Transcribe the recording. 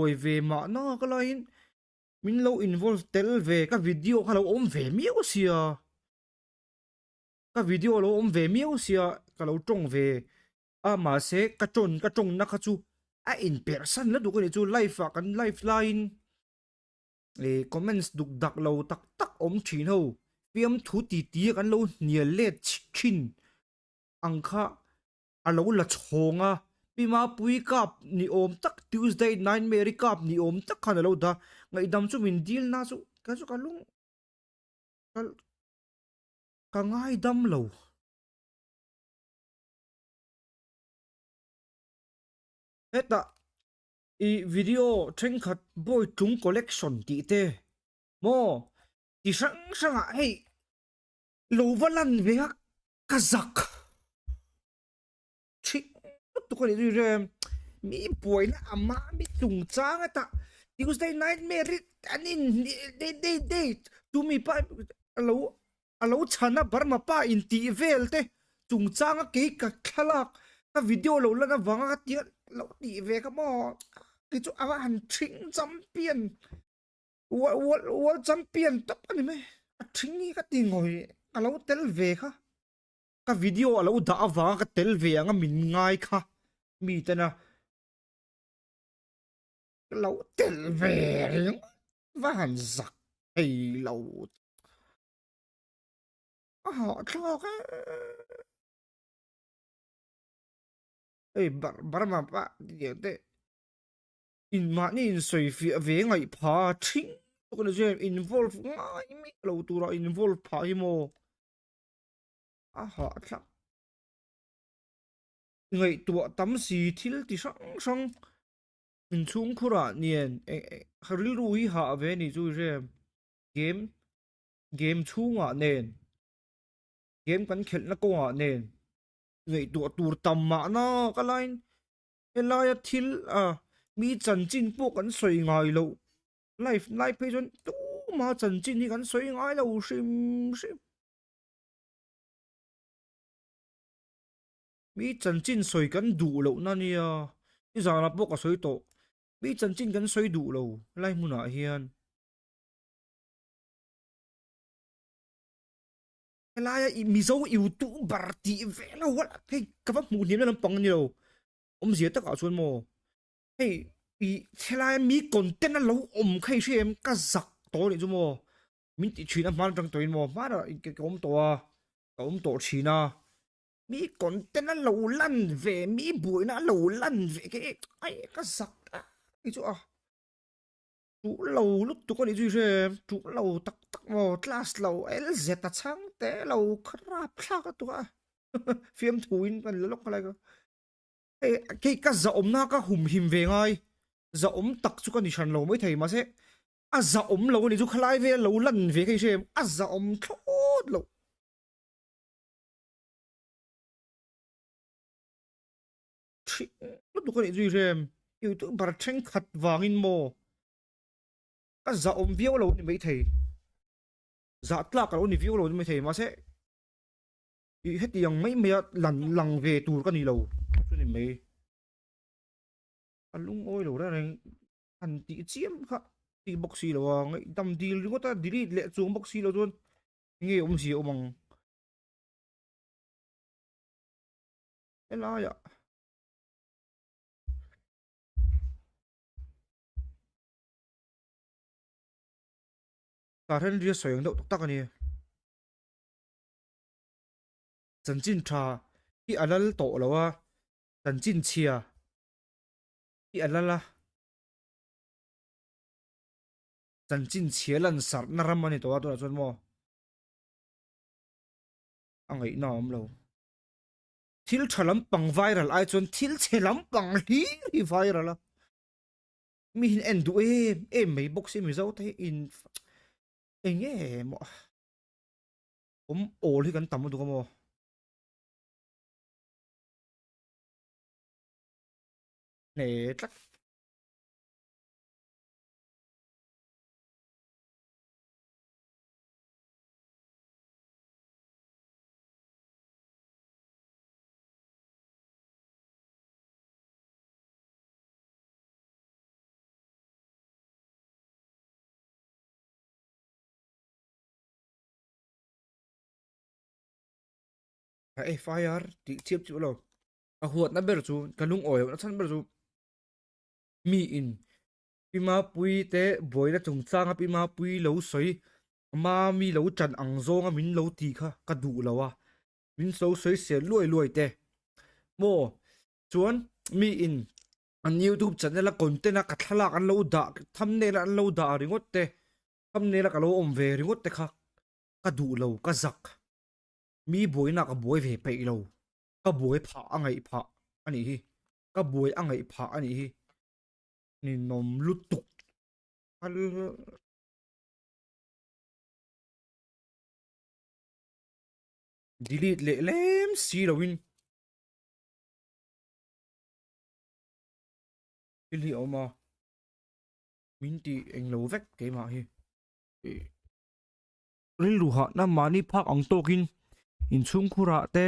oi ve ma na ka lain min lo involve tel ve ka video ka lo om ve miêu sia ka video lo om ve miêu sia ka lo tong ve a ma se ka chon na kha chu a in person la du ko ni chu live a kan lifeline e comments duk dak lo tak tak om thin ho piam thu ti ti kan lo nia le chin angkha alo la chonga pima pui kap ni om tak Tuesday nine Mary kap ni om tak khan lo da ngai dam chu min deal na chu ka lung ka ka ngai dam lo heta i video thren khat boy tung collection ti te mo ti sang sang a hey lo valan ve ka zak chi tu ko ni re mi boy na ama mi tung chang ata Tuesday night merit anin de tu mi pa alo alo chana bar ma pa in ti velte chung chang ke ka khalak ka video lo la na wanga ti lo ti ve ka mo ki chu awa han thing champion world champion tap ani me a thing ni ka ti ngoi alo tel ve kha ka video alo da awa ka tel ve anga min ngai kha mi ta na lâu tiền về và hàn giặc hay lâu họ cho cái ấy bà mà bà điều đấy in mà in suy phía về ngày phá chính tôi nói chuyện involve ngay mi lâu tu ra involve phá hi mô họ chắc ngày tua tắm xì thiếu thì sang sang mình chung khu ra niên haril rui hạ về ni chú rem game game chung à nền game kan khel na ko à nền ngày tua tur tam mà na cái line Elia thil mi chan chin po kan soi ngai lo life life pe jon tu ma chan chin hi kan soi ngai lo sim sim mi chan chin soi kan du lo na nia i za na po ka soi to mi chan chin kan soi du lo lai mu na hian Elia i mi zo yu tu bar ti ve lo wa hey ka va mu ni na pang ni lo zia ta ka chuan mo hey i thelai mi content lo khai xem ka zak to ni chu mo min ti china man tang toin mo ma ra ke kom to china mi content na lo lan ve mi bui na lo lan ve ke ai ka sak cái chỗ chú lâu lúc tụi con đi chơi chú lâu tắc tắc mò class lâu LZ ta sáng té lâu crap sao cái tụi phim thúi còn lúc cái này cái giờ ống na cái hùm hìm về ngay giờ ống tắc chú con đi săn lâu mới thấy mà sẽ giờ ống lâu đi chú khai về lâu lần về cái xem giờ ống thốt lâu lúc tụi con đi chơi yêu tụi bà tranh khát vàng in mò cái giờ ống viêu lâu thì mới thấy giờ tla cái lâu thì viêu lâu thì mới thấy mà sẽ hết tiếng mấy mẹ lần lần về tù cái gì lâu cho nên mấy anh lung ôi lâu ra này anh tí chiếm khá tí bốc xì lâu à ngay tầm đi lúc ta đi lệ xuống bốc xì lâu luôn nghe ông gì ông bằng cái lá vậy cả thân đi soi đậu tắc tắc này chân chín trà khi anh lal tổ lâu à chân chín chia khi anh lal chân chín chia lần sạt naram này tổ tôi là chuẩn mò anh ấy nằm lâu thil chalam pang viral ai chon thil chelam pang hi viral à mi hin endu mấy box mi zau te in nghe mo ol hi kan tam du mo nè chắc FIR ti chiep chu lo a huat na ber chu kalung oi na chan ber chu mi in pima pui te boina chung changa pima pui lo soi ma mi lo chan ang zonga min lo ti kha ka du lawa min so soi se luai luai te mo chuan mi in an YouTube channel a content a ka thlak an lo da thumbnail an lo da ringot te thumbnail ka lo om ve ringot te kha ka du lo ka zak mi boina ka boi ve pe lo ka boi pha angai pha ani hi ka boi angai pha ani hi ni nom lutuk al delete le lem si lo win pili oma min ti eng lo vek ke ma hi rin lu ha na mani phak ang tokin in chung khura te